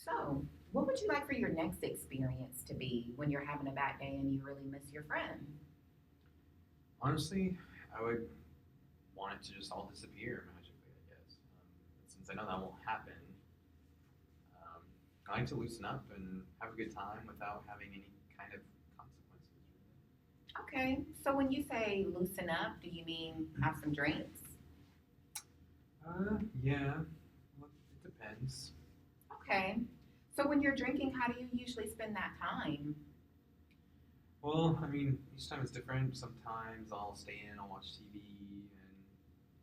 So, what would you like for your next experience to be when you're having a bad day and you really miss your friend? Honestly, I would want it to just all disappear magically, I guess. But since I know that won't happen, um, I like to loosen up and have a good time without having any kind of consequences, Okay, so when you say loosen up, do you mean have some drinks? yeah, well, it depends. Okay, so when you're drinking, how do you usually spend that time? Well, I mean, each time is different. Sometimes I'll stay in, I'll watch TV and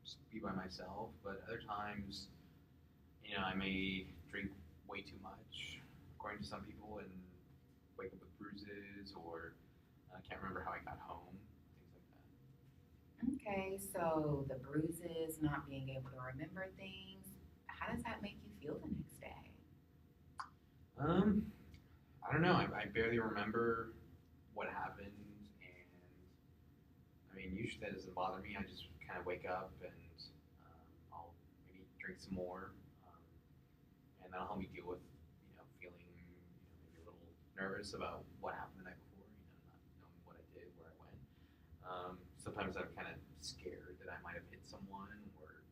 just be by myself. But other times, I may drink way too much, according to some people, and wake up with bruises, or I can't remember how I got home, things like Okay, so the bruises, not being able to remember things, how does that make you feel the next day? that. I don't know. I barely remember what happened, and I mean, usually that doesn't bother me. I just kind of wake up and I'll maybe drink some more, um, and that'll help me deal with feeling maybe a little nervous about what happened the night before. Not knowing what I did, where I went. Sometimes I'm kind of scared that I might have hit someone, or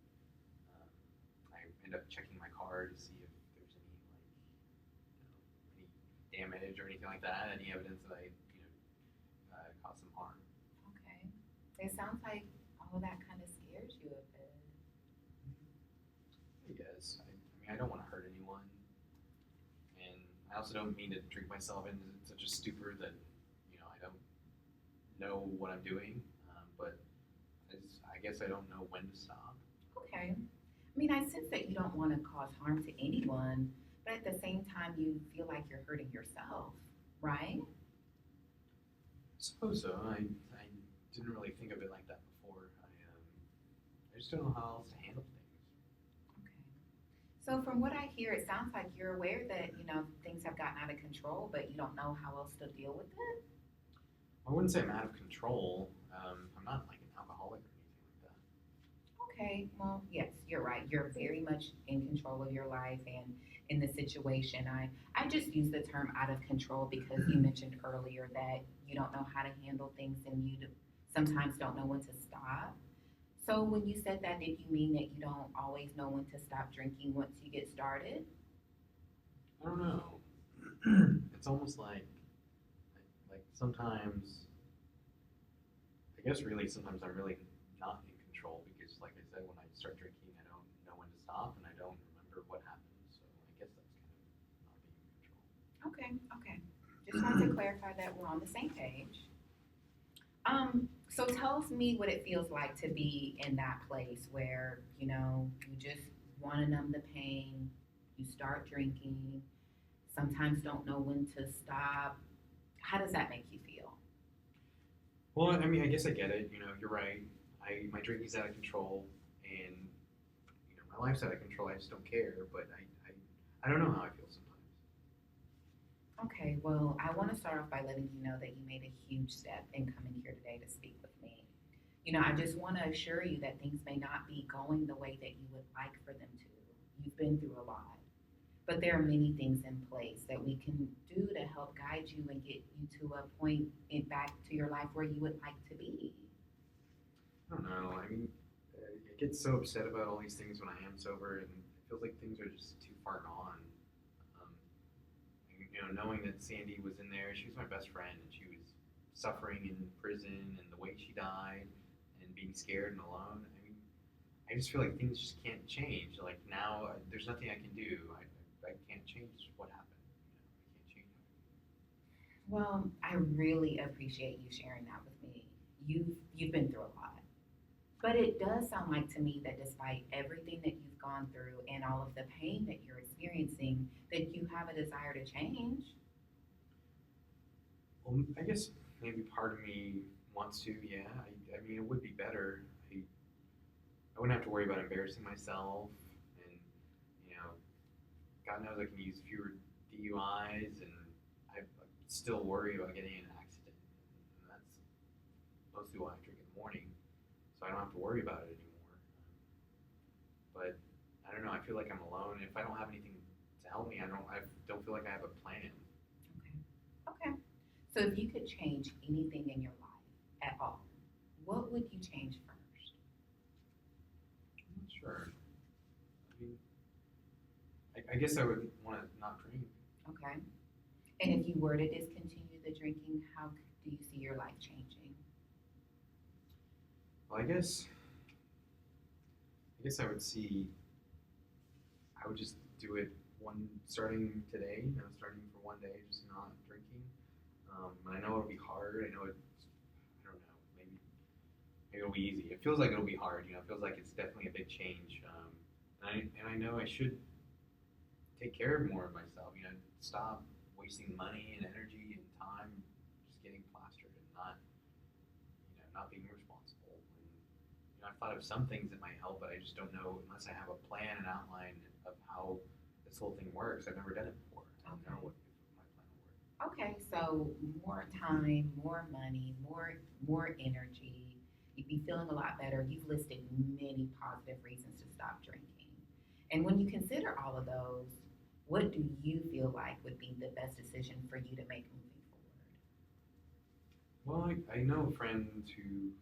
I end up checking my car to see if there's any damage or anything like that, any evidence that I caused some harm. Okay, it sounds like all of that kind of scares you a bit. I guess I mean I don't want to hurt anyone, and I also don't mean to drink myself into such a stupor that I don't know what I'm doing, but I guess I don't know when to stop. Okay, I mean, I sense that you don't want to cause harm to anyone, but at the same time, you feel like you're hurting yourself, right? I suppose so. I didn't really think of it like that before. I just don't know how else to handle things. Okay. So from what I hear, it sounds like you're aware that, things have gotten out of control, but you don't know how else to deal with it. I wouldn't say I'm out of control. I'm not like an alcoholic or anything like Okay, well, yes, you're right. You're very much in control of your life and in the situation. I just use the term out of control because you mentioned earlier that you don't know how to handle things and sometimes don't know when to stop. So when you said that, did you mean that you don't always know when to stop drinking once you get started? that. I don't know. It's almost like sometimes I guess really sometimes I'm really not in control because, like I said, when I start drinking, I don't know when to stop and I don't remember what happened. So I guess that's kind of not being in Okay, okay. Just want to clarify that we're on the same page. So tell me what it feels like to be in that place where, you just want to numb the pain, you start drinking, sometimes don't know when to stop. How does that make you feel? control. Well, I mean, I guess I get it. You're right. My drinking's out of control, and my life's out of control. I just don't care. But I don't know how I feel sometimes. Okay, well, I want to start off by letting you know that you made a huge step in coming here today to speak with me. I just want to assure you that things may not be going the way that you would like for them to. You've been through a lot, but there are many things in place that we can do to help guide you and get you to a point back to your life where you would like to be. I don't know. I mean, I get so upset about all these things when I am sober, and it feels like things are just too far gone. Um, knowing that Sandy was in there, she was my best friend, and she was suffering in prison, and the way she died, and being scared and alone. I mean, I just feel like things just can't change. Like now, there's nothing I can do. I can't change what happened. I can't change Well, I really appreciate you sharing that with me. You've been through a lot. But it does sound like to me that despite everything that you've gone through and all of the pain that you're experiencing, that you have a desire to change. Well, I guess maybe part of me wants to. Yeah, I mean, it would be better. I wouldn't have to worry about embarrassing myself, and you know, God knows I can use fewer DUIs, and I still worry about getting in an accident, and that's mostly why I drink in the morning, so I don't have to worry about it anymore. But I don't know. I feel like I'm alone. If I don't have anything help me. I don't feel like I have a plan. Okay. Okay. So if you could change anything in your life at all, what would you change first? I'm not sure. I mean, I guess I would want to not drink. Okay. And if you were to discontinue the drinking, how do you see your life changing? Well, I would see. I would just do it starting today. Starting for one day, just not drinking. And I know it'll be hard. I know it's. I don't know. Maybe it'll be easy. It feels like it'll be hard. It feels like it's definitely a big change. And I know I should take care more of myself. Stop wasting money and energy and time just getting plastered and not being responsible. And I've thought of some things that might help, but I just don't know unless I have a plan and outline of how this whole thing works. I've never done it before. I don't know what my plan will work. Okay, so more time, more money, more energy. You'd be feeling a lot better. You've listed many positive reasons to stop drinking. And when you consider all of those, what do you feel like would be the best decision for you to make moving forward? Well, I know a friend who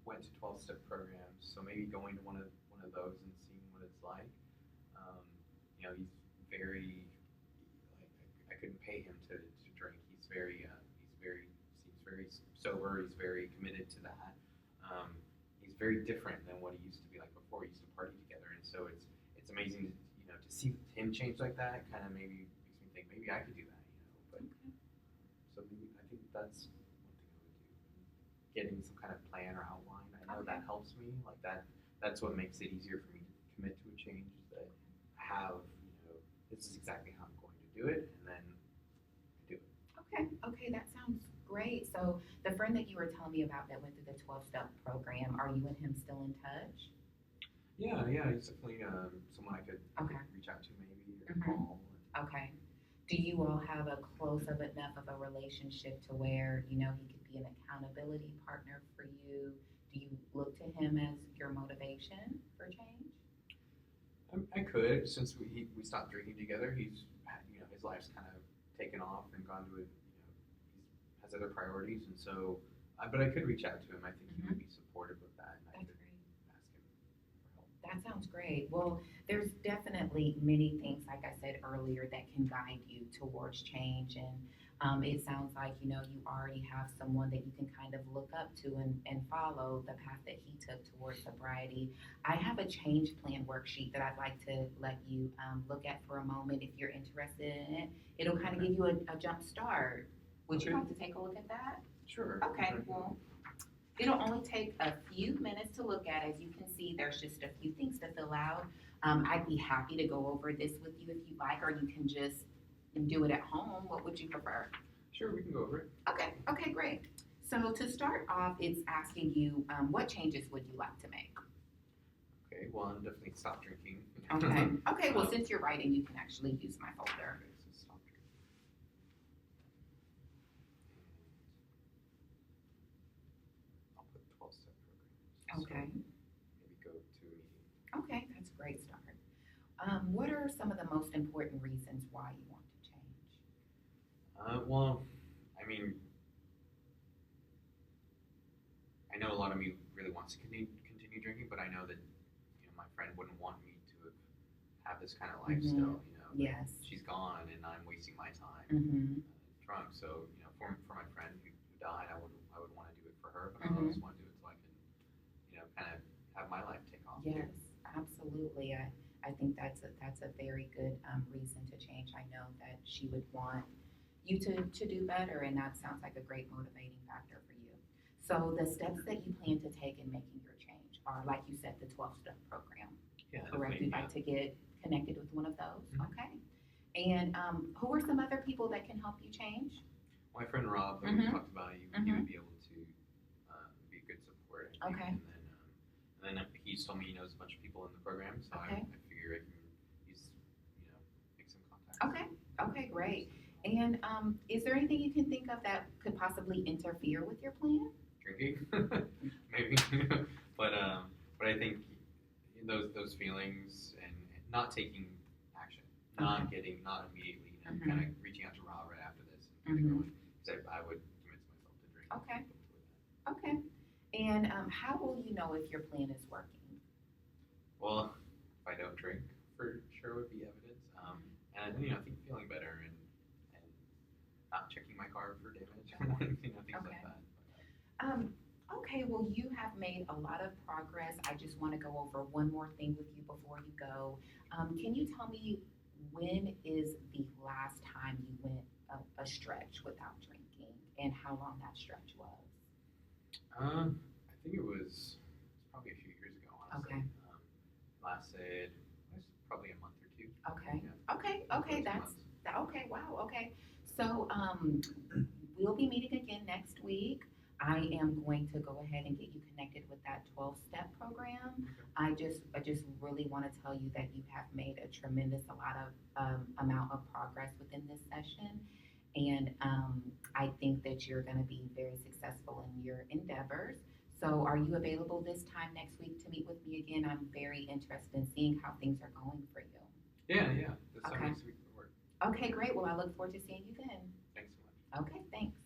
went to 12-step programs, so maybe going to one of those and seeing what it's like. He's very I couldn't pay him to drink. He's seems very sober. He's very committed to that. He's very different than what he used to be like before. We used to party together, and so it's amazing to see him change like that. Kind of maybe makes me think maybe I could do that. But so maybe I think that's one thing I would do. Getting some kind of plan or outline. I know that helps me. Like that's what makes it easier for me to commit to a change. Is that I have this is exactly how I'm going to do it, and then I do it. Okay, that sounds great. So the friend that you were telling me about that went through the 12-step program, are you and him still in touch? Yeah, he's definitely someone I could reach out to maybe or call. Okay. Do you all have a close enough of a relationship to where he could be an accountability partner for you? Do you look to him as your motivation for change? I could, since we stopped drinking together. He's his life's kind of taken off and gone to he has other priorities, and so but I could reach out to him. I think he would be supportive of that, and I could ask him for help. That sounds great. Well, there's definitely many things, like I said earlier, that can guide you towards change. And it sounds like, you already have someone that you can kind of look up to and follow the path that he took towards sobriety. I have a change plan worksheet that I'd like to let you look at for a moment if you're interested in it. It'll kind of give you a jump start. Would you like to take a look at that? Sure. Okay, well, it'll only take a few minutes to look at. As you can see, there's just a few things to fill out. I'd be happy to go over this with you if you'd like, or you can just do it at home. What would you prefer? Sure, we can go over it. Okay, great. So to start off, it's asking you, what changes would you like to make? Okay, well, I'm definitely stop drinking. Okay, well, since you're writing, you can actually use my folder. Okay, so stop drinking. I'll put 12-step programs. Okay. So maybe go to a meeting. Okay, that's a great start. What are some of the most important reasons why you want to change? Well, I mean, I know a lot of me really wants to continue drinking, but I know that my friend wouldn't want me to have this kind of lifestyle. Yes. She's gone, and I'm wasting my time drunk. So for my friend who died, I would want to do it for her, but I also want to do it so I can kind of have my life take off. Yes, absolutely. I think that's a very good reason to change. I know that she would want you to do better, and that sounds like a great motivating factor for you. So the steps that you plan to take in making your change are, like you said, the 12-step program. Yeah, correct? You'd like to get connected with one of those? Mm-hmm. Okay. And who are some other people that can help you change? My friend Rob, like we talked about, he would be able to be a good support. I think. Okay. And then he's told me he knows a bunch of people in the program, so I figure I can make some contacts. Okay, great. And is there anything you can think of that could possibly interfere with your plan? Drinking, maybe, but I think those feelings and not taking action. not immediately, kind of reaching out to Rob right after this and kind of going, because I would convince myself to drink. Okay. Before that. Okay. And how will you know if your plan is working? Well, if I don't drink, for sure would be evidence. And I think feeling better and not checking my car for damage, things like that. Okay, well, you have made a lot of progress. I just want to go over one more thing with you before you go. Can you tell me when is the last time you went a stretch without drinking and how long that stretch was? I think it's probably a few years ago, honestly. Okay. Lasted probably a month or two. Okay. Yeah. Okay. Months. Okay. Wow. Okay. So we'll be meeting again next week. I am going to go ahead and get you connected with that 12-step program. Okay. I just really want to tell you that you have made a tremendous amount of progress within this session. And I think that you're going to be very successful in your endeavors. So are you available this time next week to meet with me again? I'm very interested in seeing how things are going for you. Yeah. This time Okay. next week would work. Okay, great. Well, I look forward to seeing you then. Thanks so much. Okay, thanks.